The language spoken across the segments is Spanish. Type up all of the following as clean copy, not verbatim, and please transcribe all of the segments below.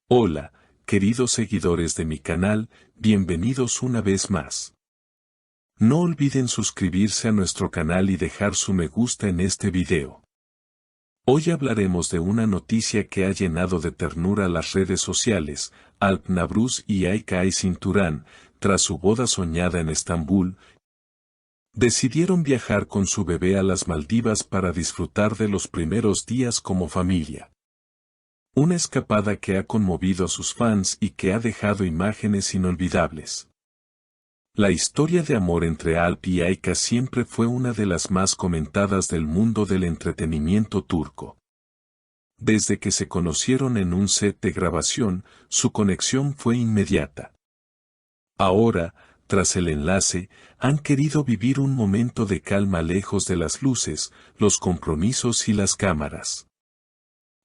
Hola, queridos seguidores de mi canal, bienvenidos una vez más. No olviden suscribirse a nuestro canal y dejar su me gusta en este video. Hoy hablaremos de una noticia que ha llenado de ternura las redes sociales. Alp Navruz y Ayça Aysin Turan, tras su boda soñada en Estambul, decidieron viajar con su bebé a las Maldivas para disfrutar de los primeros días como familia. Una escapada que ha conmovido a sus fans y que ha dejado imágenes inolvidables. La historia de amor entre Alp y Ayça siempre fue una de las más comentadas del mundo del entretenimiento turco. Desde que se conocieron en un set de grabación, su conexión fue inmediata. Ahora, tras el enlace, han querido vivir un momento de calma lejos de las luces, los compromisos y las cámaras.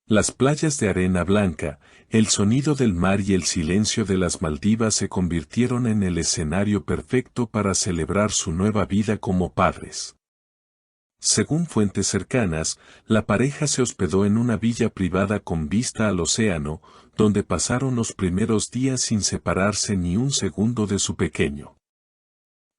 Las playas de arena blanca, el sonido del mar y el silencio de las Maldivas se convirtieron en el escenario perfecto para celebrar su nueva vida como padres. Según fuentes cercanas, la pareja se hospedó en una villa privada con vista al océano, donde pasaron los primeros días sin separarse ni un segundo de su pequeño.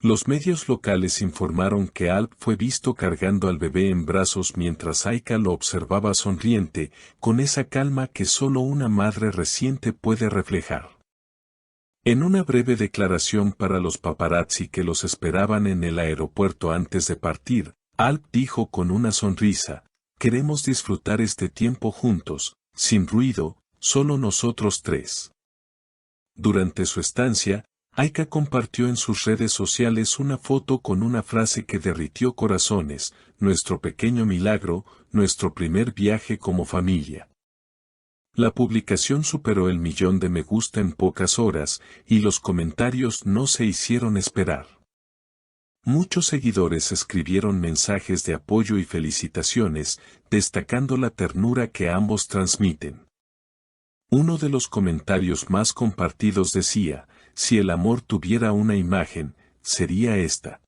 Los medios locales informaron que Alp fue visto cargando al bebé en brazos mientras Ayça lo observaba sonriente, con esa calma que solo una madre reciente puede reflejar. En una breve declaración para los paparazzi que los esperaban en el aeropuerto antes de partir, Alp dijo con una sonrisa: "Queremos disfrutar este tiempo juntos, sin ruido, solo nosotros tres". Durante su estancia, Ayça compartió en sus redes sociales una foto con una frase que derritió corazones: "Nuestro pequeño milagro, nuestro primer viaje como familia". La publicación superó el 1.000.000 de me gusta en pocas horas, y los comentarios no se hicieron esperar. Muchos seguidores escribieron mensajes de apoyo y felicitaciones, destacando la ternura que ambos transmiten. Uno de los comentarios más compartidos decía: "Si el amor tuviera una imagen, sería esta".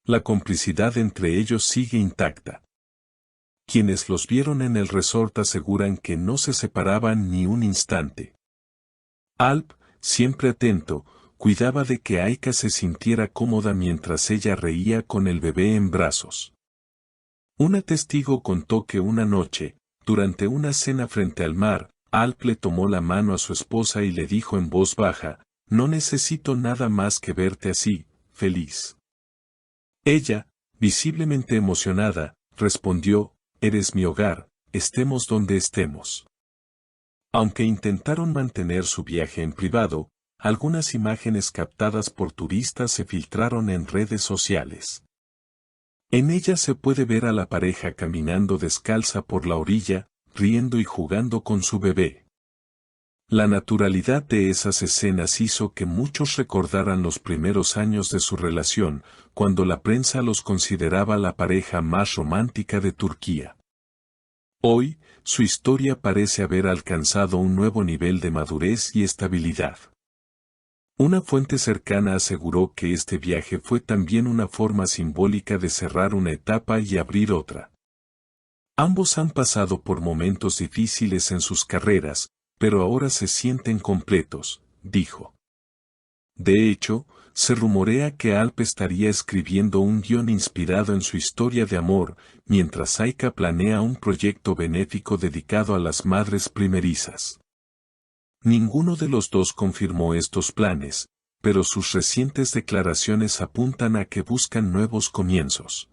La complicidad entre ellos sigue intacta. Quienes los vieron en el resort aseguran que no se separaban ni un instante. Alp, siempre atento, cuidaba de que Ayça se sintiera cómoda mientras ella reía con el bebé en brazos. Una testigo contó que una noche, durante una cena frente al mar, Alp le tomó la mano a su esposa y le dijo en voz baja: "No necesito nada más que verte así, feliz". Ella, visiblemente emocionada, respondió: "Eres mi hogar, estemos donde estemos". Aunque intentaron mantener su viaje en privado, algunas imágenes captadas por turistas se filtraron en redes sociales. En ellas se puede ver a la pareja caminando descalza por la orilla, riendo y jugando con su bebé. La naturalidad de esas escenas hizo que muchos recordaran los primeros años de su relación, cuando la prensa los consideraba la pareja más romántica de Turquía. Hoy, su historia parece haber alcanzado un nuevo nivel de madurez y estabilidad. Una fuente cercana aseguró que este viaje fue también una forma simbólica de cerrar una etapa y abrir otra. Ambos han pasado por momentos difíciles en sus carreras, pero ahora se sienten completos, dijo. De hecho, se rumorea que Alp estaría escribiendo un guión inspirado en su historia de amor, mientras Ayça planea un proyecto benéfico dedicado a las madres primerizas. Ninguno de los dos confirmó estos planes, pero sus recientes declaraciones apuntan a que buscan nuevos comienzos.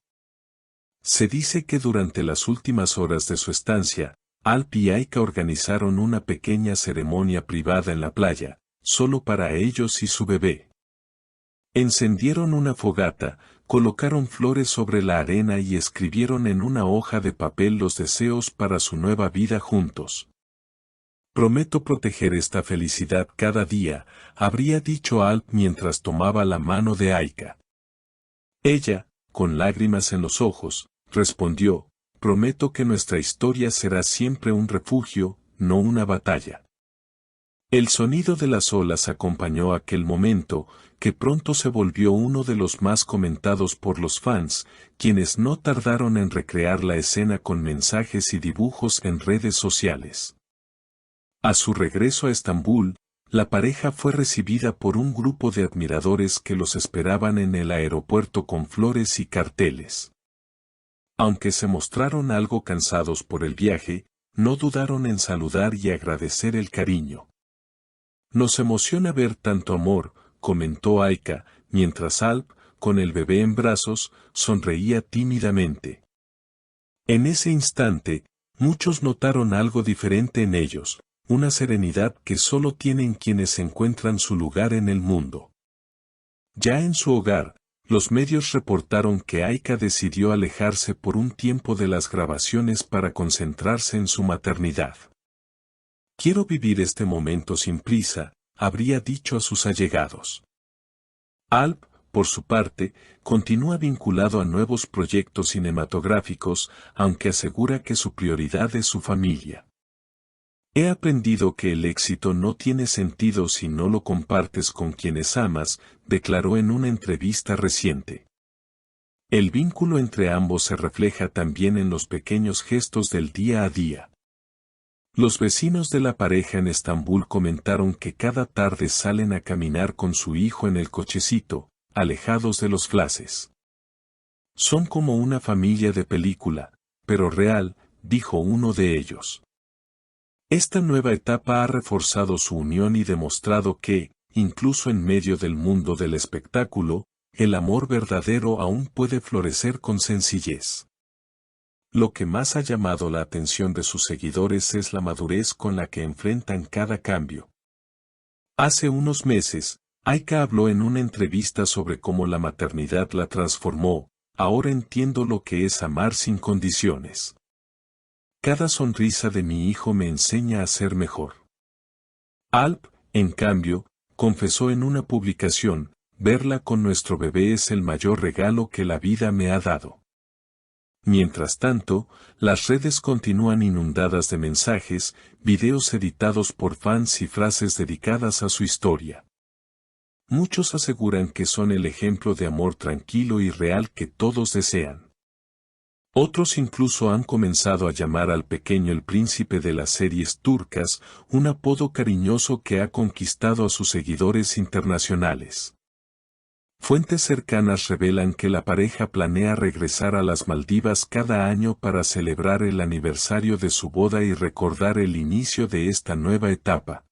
Se dice que durante las últimas horas de su estancia, Alp y Ayça organizaron una pequeña ceremonia privada en la playa, solo para ellos y su bebé. Encendieron una fogata, colocaron flores sobre la arena y escribieron en una hoja de papel los deseos para su nueva vida juntos. "Prometo proteger esta felicidad cada día", habría dicho Alp mientras tomaba la mano de Ayça. Ella, con lágrimas en los ojos, respondió: "Prometo que nuestra historia será siempre un refugio, no una batalla". El sonido de las olas acompañó aquel momento, que pronto se volvió uno de los más comentados por los fans, quienes no tardaron en recrear la escena con mensajes y dibujos en redes sociales. A su regreso a Estambul, la pareja fue recibida por un grupo de admiradores que los esperaban en el aeropuerto con flores y carteles. Aunque se mostraron algo cansados por el viaje, no dudaron en saludar y agradecer el cariño. Nos emociona ver tanto amor, comentó Aika, mientras Alp, con el bebé en brazos, sonreía tímidamente. En ese instante, muchos notaron algo diferente en ellos, una serenidad que solo tienen quienes encuentran su lugar en el mundo. Ya en su hogar, los medios reportaron que Aika decidió alejarse por un tiempo de las grabaciones para concentrarse en su maternidad. Quiero vivir este momento sin prisa, habría dicho a sus allegados. Alp, por su parte, continúa vinculado a nuevos proyectos cinematográficos, aunque asegura que su prioridad es su familia. He aprendido que el éxito no tiene sentido si no lo compartes con quienes amas, declaró en una entrevista reciente. El vínculo entre ambos se refleja también en los pequeños gestos del día a día. Los vecinos de la pareja en Estambul comentaron que cada tarde salen a caminar con su hijo en el cochecito, alejados de los flashes. Son como una familia de película, pero real, dijo uno de ellos. Esta nueva etapa ha reforzado su unión y demostrado que, incluso en medio del mundo del espectáculo, el amor verdadero aún puede florecer con sencillez. Lo que más ha llamado la atención de sus seguidores es la madurez con la que enfrentan cada cambio. Hace unos meses, Aika habló en una entrevista sobre cómo la maternidad la transformó. Ahora entiendo lo que es amar sin condiciones. Cada sonrisa de mi hijo me enseña a ser mejor. Alp, en cambio, confesó en una publicación, verla con nuestro bebé es el mayor regalo que la vida me ha dado. Mientras tanto, las redes continúan inundadas de mensajes, videos editados por fans y frases dedicadas a su historia. Muchos aseguran que son el ejemplo de amor tranquilo y real que todos desean. Otros incluso han comenzado a llamar al pequeño el príncipe de las series turcas, un apodo cariñoso que ha conquistado a sus seguidores internacionales. Fuentes cercanas revelan que la pareja planea regresar a las Maldivas cada año para celebrar el aniversario de su boda y recordar el inicio de esta nueva etapa.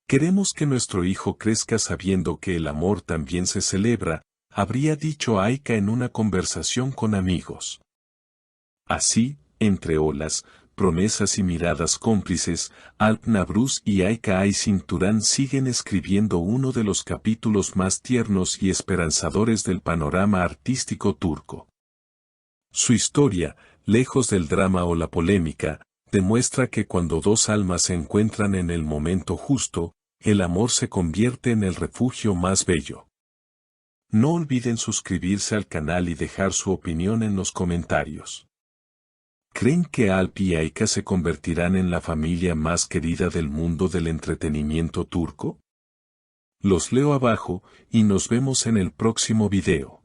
Queremos que nuestro hijo crezca sabiendo que el amor también se celebra, habría dicho Aika en una conversación con amigos. Así, entre olas, promesas y miradas cómplices, Alp Navruz y Aika Aysin Turan siguen escribiendo uno de los capítulos más tiernos y esperanzadores del panorama artístico turco. Su historia, lejos del drama o la polémica, demuestra que cuando dos almas se encuentran en el momento justo, el amor se convierte en el refugio más bello. No olviden suscribirse al canal y dejar su opinión en los comentarios. ¿Creen que Alp y Aika se convertirán en la familia más querida del mundo del entretenimiento turco? Los leo abajo y nos vemos en el próximo video.